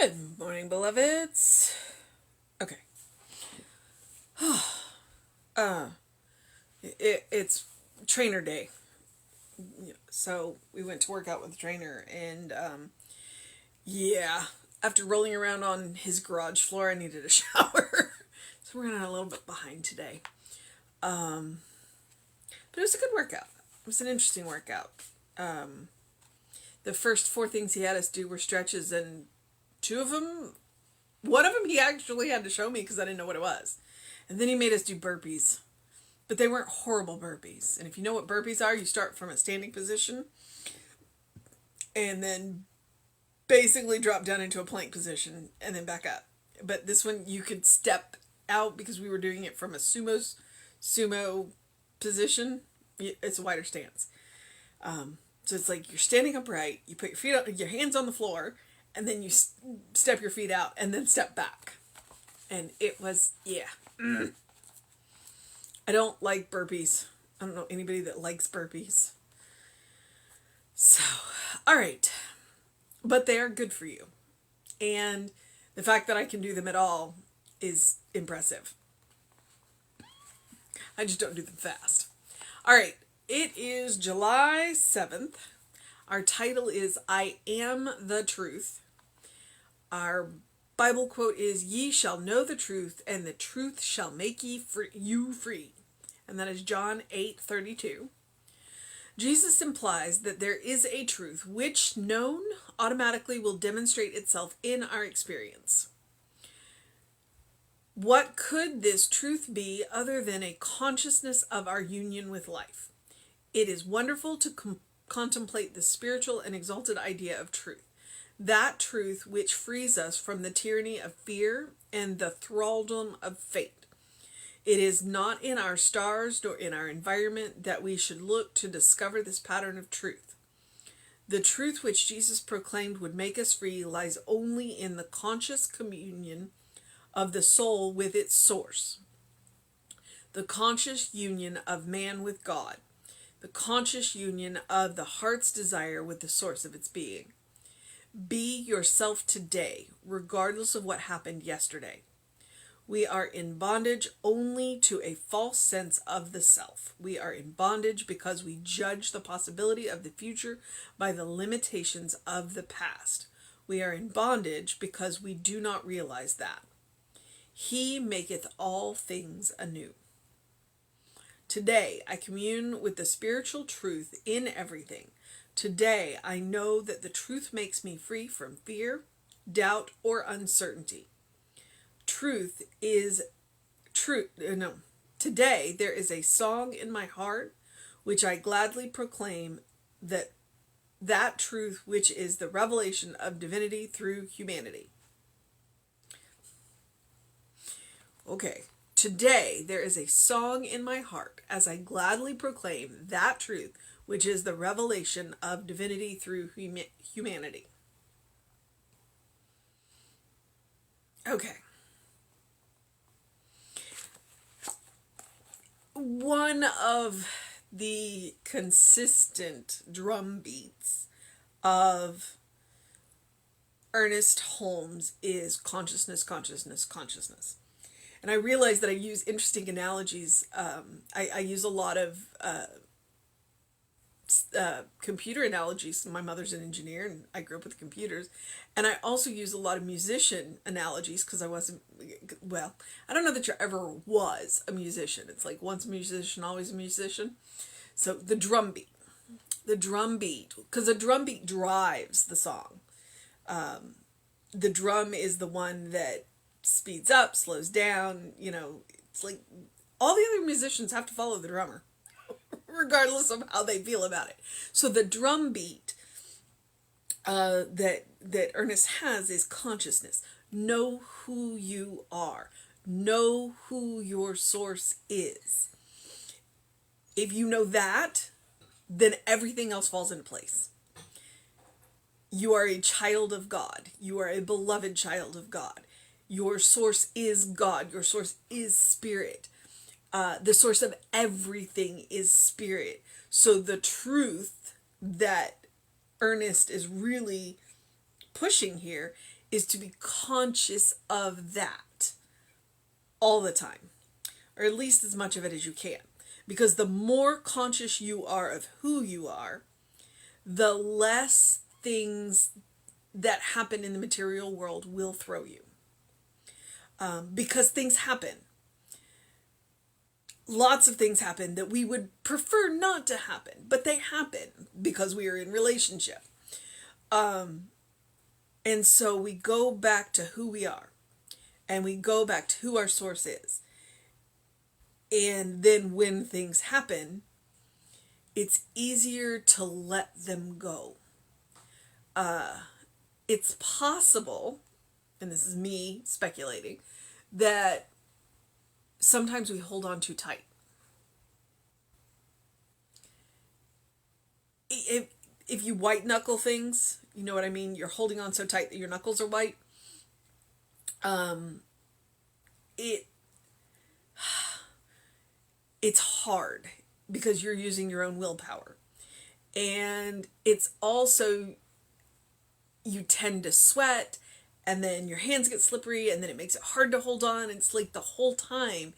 Good morning, beloveds. Okay. uh, it's trainer day. So we went to work out with the trainer, and yeah, after rolling around on his garage floor, I needed a shower. So we're running a little bit behind today. But it was a good workout. It was an interesting workout. The first four things he had us do were stretches, and one of them he actually had to show me because I didn't know what it was. And then he made us do burpees. But they weren't horrible burpees. And if you know what burpees are, you start from a standing position and then basically drop down into a plank position and then back up. But this one you could step out because we were doing it from a sumo position. It's a wider stance. So it's like you're standing upright, you put your hands on the floor, and then you step your feet out and then step back. And it was, yeah. I don't like burpees. I don't know anybody that likes burpees. So, all right. But they are good for you. And the fact that I can do them at all is impressive. I just don't do them fast. All right. It is July 7th. Our title is I Am the Truth. Our Bible quote is, "Ye shall know the truth, and the truth shall make you free." And that is John 8:32. Jesus implies that there is a truth which, known, automatically will demonstrate itself in our experience. What could this truth be other than a consciousness of our union with life? It is wonderful to contemplate the spiritual and exalted idea of truth. That truth which frees us from the tyranny of fear and the thraldom of fate. It is not in our stars nor in our environment that we should look to discover this pattern of truth. The truth which Jesus proclaimed would make us free lies only in the conscious communion of the soul with its source. The conscious union of man with God. The conscious union of the heart's desire with the source of its being. Be yourself today, regardless of what happened yesterday. We are in bondage only to a false sense of the self. We are in bondage because we judge the possibility of the future by the limitations of the past. We are in bondage because we do not realize that. He maketh all things anew. Today, I commune with the spiritual truth in everything. Today, I know that the truth makes me free from fear, doubt, or uncertainty. Today, there is a song in my heart which I gladly proclaim, that truth which is the revelation of divinity through humanity. Okay. Today, there is a song in my heart as I gladly proclaim that truth, which is the revelation of divinity through humanity. Okay. One of the consistent drum beats of Ernest Holmes is consciousness, consciousness, consciousness. And I realize that I use interesting analogies. I use a lot of computer analogies. My mother's an engineer and I grew up with computers. And I also use a lot of musician analogies because I wasn't, well, I don't know that you ever was a musician. It's like once a musician, always a musician. So the drum beat, because the drum beat drives the song. The drum is the one that speeds up, slows down, it's like all the other musicians have to follow the drummer regardless of how they feel about it. So the drum beat that Ernest has is consciousness. Know who you are. Know who your source is. If you know that, then everything else falls into place. You are a child of God. You are a beloved child of God. Your source is God. Your source is spirit. The source of everything is spirit. So the truth that Ernest is really pushing here is to be conscious of that all the time, or at least as much of it as you can. Because the more conscious you are of who you are, the less things that happen in the material world will throw you. Because things happen. Lots of things happen that we would prefer not to happen, but they happen because we are in relationship. And so we go back to who we are, and we go back to who our source is. And then when things happen, it's easier to let them go. It's possible, and this is me speculating, that sometimes we hold on too tight. If you white knuckle things, you know what I mean? You're holding on so tight that your knuckles are white. It's hard because you're using your own willpower. And it's also, you tend to sweat, and then your hands get slippery, and then it makes it hard to hold on. It's like the whole time,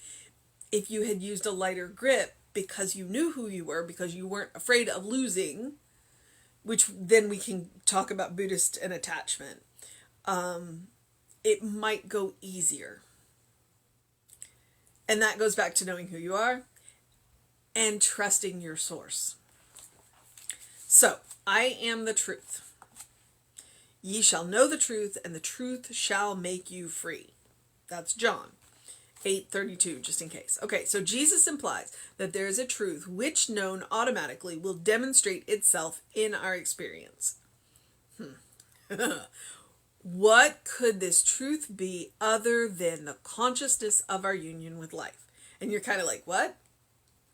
if you had used a lighter grip because you knew who you were, because you weren't afraid of losing, which then we can talk about Buddhist and attachment, it might go easier. And that goes back to knowing who you are and trusting your source. So, I am the truth. Ye shall know the truth, and the truth shall make you free. That's John 8:32, just in case. Okay, so Jesus implies that there is a truth which, known automatically, will demonstrate itself in our experience. What could this truth be other than the consciousness of our union with life? And you're kind of like, what?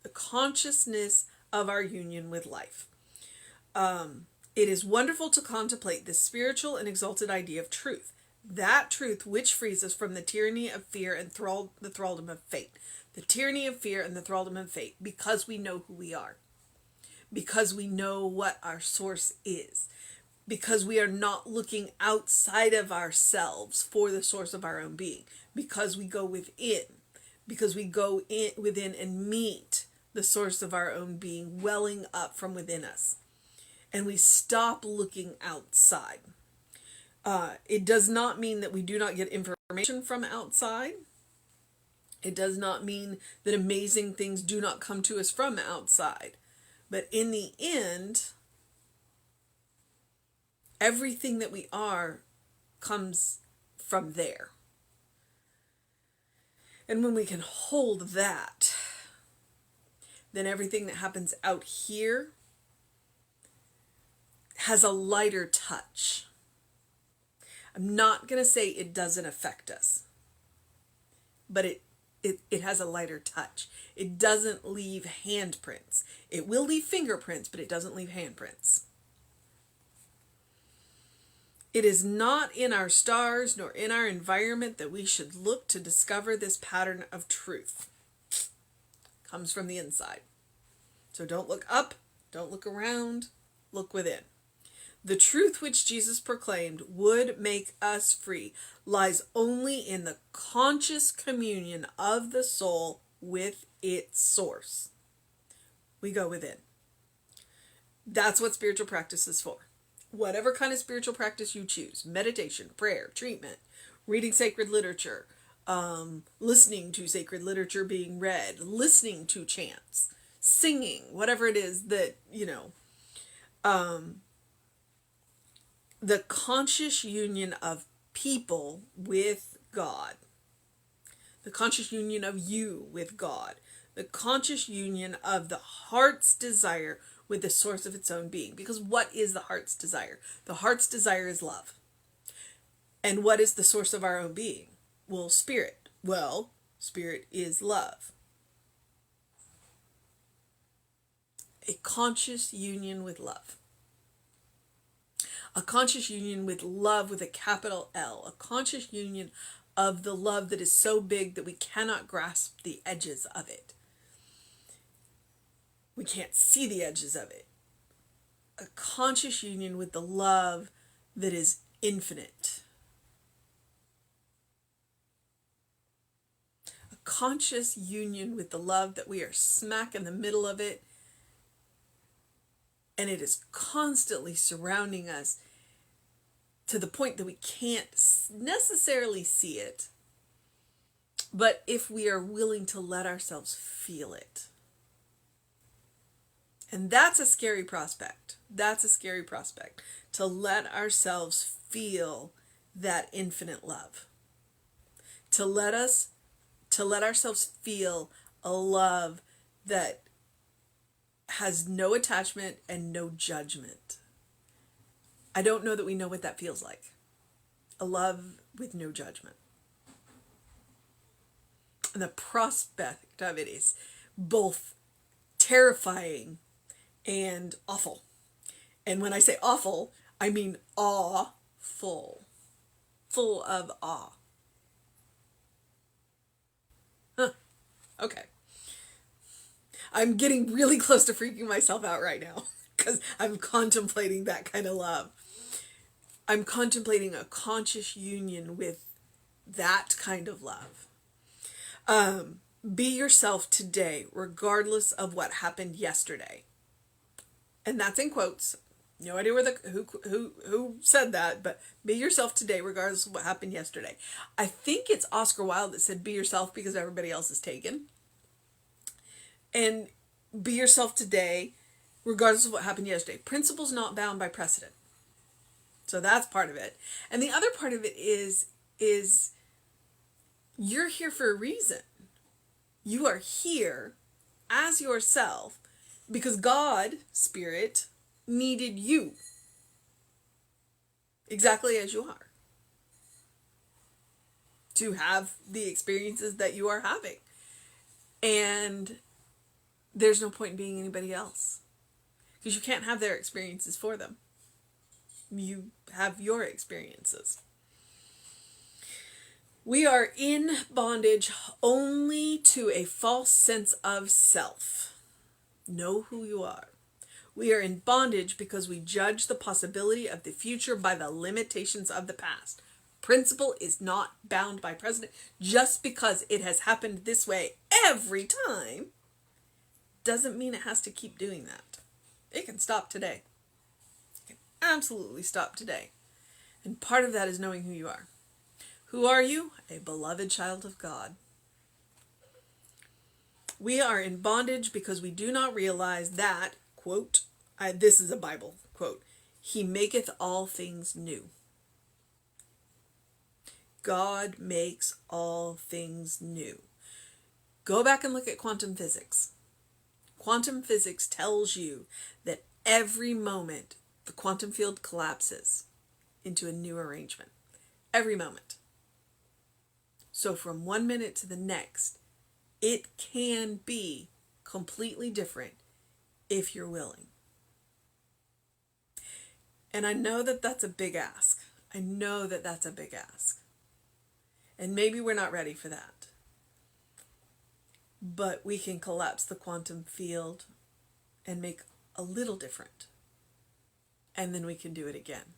The consciousness of our union with life. It is wonderful to contemplate this spiritual and exalted idea of truth. That truth which frees us from the tyranny of fear and the thraldom of fate. The tyranny of fear and the thraldom of fate, because we know who we are. Because we know what our source is. Because we are not looking outside of ourselves for the source of our own being. Because we go within. Because we go within and meet the source of our own being welling up from within us. And we stop looking outside. It does not mean that we do not get information from outside. It does not mean that amazing things do not come to us from outside. But in the end, everything that we are comes from there. And when we can hold that, then everything that happens out here has a lighter touch. I'm not going to say it doesn't affect us, but it has a lighter touch. It doesn't leave handprints. It will leave fingerprints, but it doesn't leave handprints. It is not in our stars nor in our environment that we should look to discover this pattern of truth. It comes from the inside. So don't look up, don't look around, look within. The truth which Jesus proclaimed would make us free lies only in the conscious communion of the soul with its source. We go within. That's what spiritual practice is for. Whatever kind of spiritual practice you choose, meditation, prayer, treatment, reading sacred literature, listening to sacred literature being read, listening to chants, singing, whatever it is that, the conscious union of people with God, the conscious union of you with God, the conscious union of the heart's desire with the source of its own being. Because what is the heart's desire? The heart's desire is love. And what is the source of our own being? Well, spirit. Well, spirit is love. A conscious union with love. A conscious union with love with a capital L. A conscious union of the love that is so big that we cannot grasp the edges of it. We can't see the edges of it. A conscious union with the love that is infinite. conscious union with the love, that we are smack in the middle of it, and it is constantly surrounding us to the point that we can't necessarily see it, but if we are willing to let ourselves feel it. And that's a scary prospect. That's a scary prospect, to let ourselves feel that infinite love. To let ourselves feel a love that has no attachment and no judgment. I don't know that we know what that feels like. A love with no judgment. And the prospect of it is both terrifying and awful. And when I say awful, I mean awful. Full of awe. Huh. Okay. I'm getting really close to freaking myself out right now because I'm contemplating that kind of love. I'm contemplating a conscious union with that kind of love. Be yourself today, regardless of what happened yesterday. And that's in quotes. No idea who said that, but be yourself today, regardless of what happened yesterday. I think it's Oscar Wilde that said, be yourself because everybody else is taken. And be yourself today, regardless of what happened yesterday. Principles not bound by precedent. So that's part of it. And the other part of it is you're here for a reason. You are here as yourself because God, Spirit, needed you exactly as you are to have the experiences that you are having. And there's no point in being anybody else because you can't have their experiences for them. You have your experiences. We are in bondage only to a false sense of self. Know who you are. We are in bondage because we judge the possibility of the future by the limitations of the past. Principle is not bound by precedent. Just because it has happened this way every time doesn't mean it has to keep doing that. It can stop today. It can absolutely stop today. And part of that is knowing who you are. Who are you? A beloved child of God. We are in bondage because we do not realize that, quote, this is a Bible quote, He maketh all things new. God makes all things new. Go back and look at quantum physics. Quantum physics tells you that every moment the quantum field collapses into a new arrangement. Every moment. So from one minute to the next, it can be completely different if you're willing. And I know that that's a big ask. I know that that's a big ask. And maybe we're not ready for that. But we can collapse the quantum field and make a little different. And then we can do it again.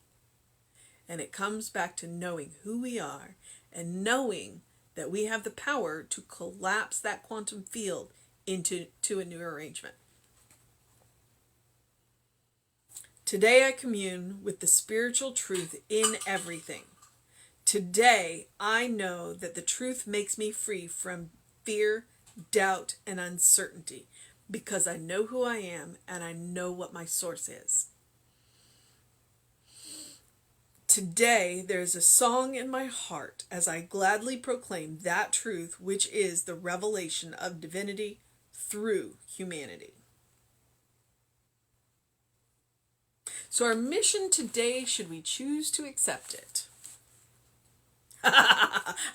And it comes back to knowing who we are and knowing that we have the power to collapse that quantum field into a new arrangement. Today I commune with the spiritual truth in everything. Today I know that the truth makes me free from fear, doubt, and uncertainty because I know who I am and I know what my source is. Today, there's a song in my heart as I gladly proclaim that truth, which is the revelation of divinity through humanity. So our mission today, should we choose to accept it?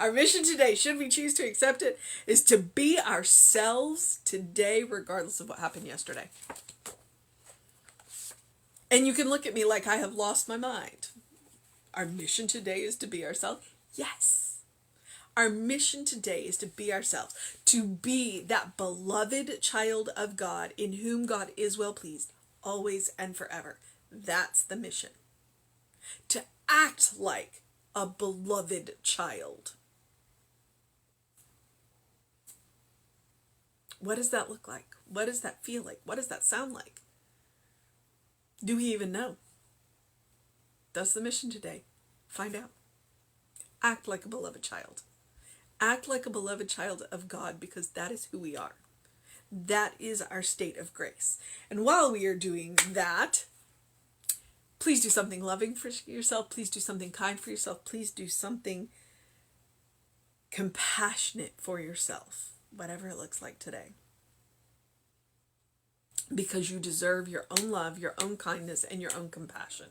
Our mission today, should we choose to accept it, is to be ourselves today, regardless of what happened yesterday. And you can look at me like I have lost my mind. Our mission today is to be ourselves. Yes. Our mission today is to be ourselves. To be that beloved child of God in whom God is well pleased, always and forever. That's the mission. To act like a beloved child. What does that look like? What does that feel like? What does that sound like? Do we even know? That's the mission today. Find out. Act like a beloved child. Act like a beloved child of God, because that is who we are. That is our state of grace. And while we are doing that, please do something loving for yourself. Please do something kind for yourself. Please do something compassionate for yourself, whatever it looks like today. Because you deserve your own love, your own kindness, and your own compassion.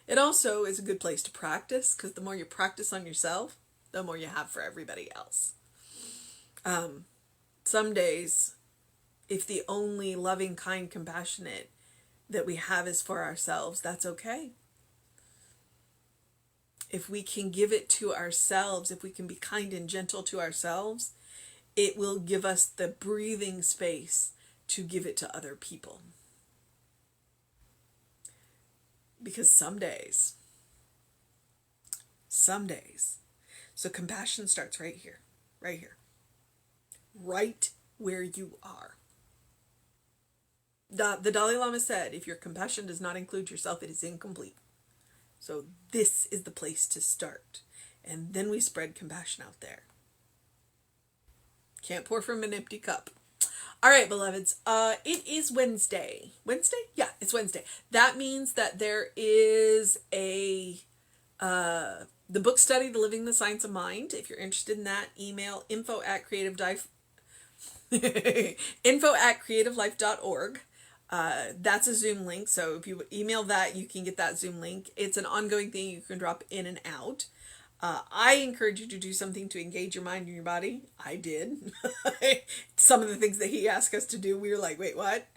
It also is a good place to practice, because the more you practice on yourself, the more you have for everybody else. Some days, if the only loving, kind, compassionate that we have is for ourselves, that's okay. If we can give it to ourselves, if we can be kind and gentle to ourselves, it will give us the breathing space to give it to other people. Because some days, so compassion starts right here, right where you are. The Dalai Lama said, if your compassion does not include yourself, it is incomplete. So this is the place to start. And then we spread compassion out there. Can't pour from an empty cup. All right, beloveds, it is Wednesday. Wednesday? Yeah, it's Wednesday. That means that there is the book study, The Living the Science of Mind. If you're interested in that, email info@creativelife.org. That's a Zoom link, so if you email that, you can get that Zoom link. It's an ongoing thing you can drop in and out. I encourage you to do something to engage your mind and your body. I did. Some of the things that he asked us to do, we were like, wait, what?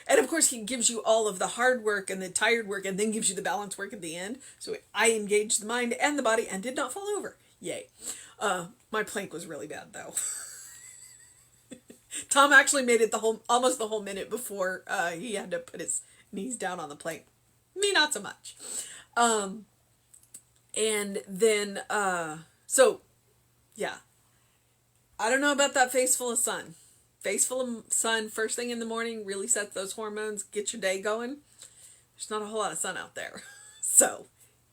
And of course, he gives you all of the hard work and the tired work, and then gives you the balance work at the end. So I engaged the mind and the body and did not fall over. Yay. My plank was really bad, though. Tom actually made it almost the whole minute before he had to put his knees down on the plank. Me, not so much. And then, so, yeah. I don't know about that face full of sun. Face full of sun first thing in the morning really sets those hormones, get your day going. There's not a whole lot of sun out there. So,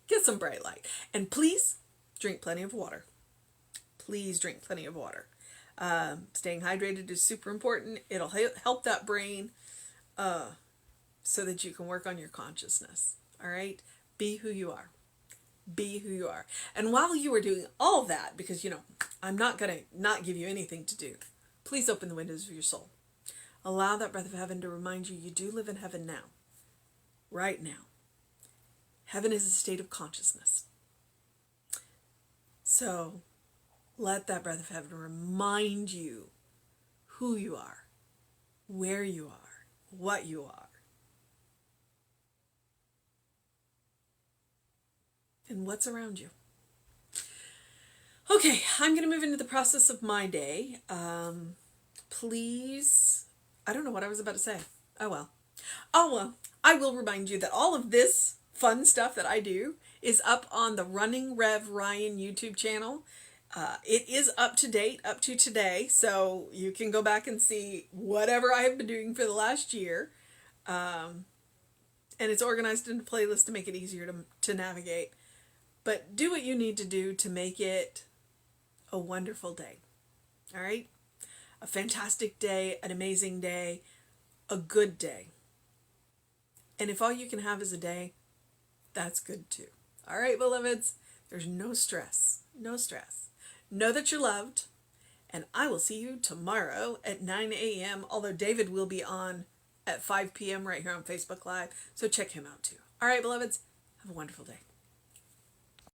get some bright light. And please, drink plenty of water. Please drink plenty of water. Staying hydrated is super important. It'll help that brain so that you can work on your consciousness. All right? Be who you are. Be who you are. And while you are doing all that, because, I'm not going to not give you anything to do, please open the windows of your soul. Allow that breath of heaven to remind you do live in heaven now. Right now. Heaven is a state of consciousness. So, let that breath of heaven remind you who you are, where you are, what you are. And what's around you. Okay, I'm going to move into the process of my day. Please, I don't know what I was about to say. Oh well. I will remind you that all of this fun stuff that I do is up on the Running Rev Ryan YouTube channel. It is up to date, up to today, so you can go back and see whatever I have been doing for the last year. And it's organized into playlists to make it easier to navigate. But do what you need to do to make it a wonderful day. All right? A fantastic day, an amazing day, a good day. And if all you can have is a day, that's good too. All right, beloveds? There's no stress. No stress. Know that you're loved. And I will see you tomorrow at 9 a.m. Although David will be on at 5 p.m. right here on Facebook Live. So check him out too. All right, beloveds? Have a wonderful day.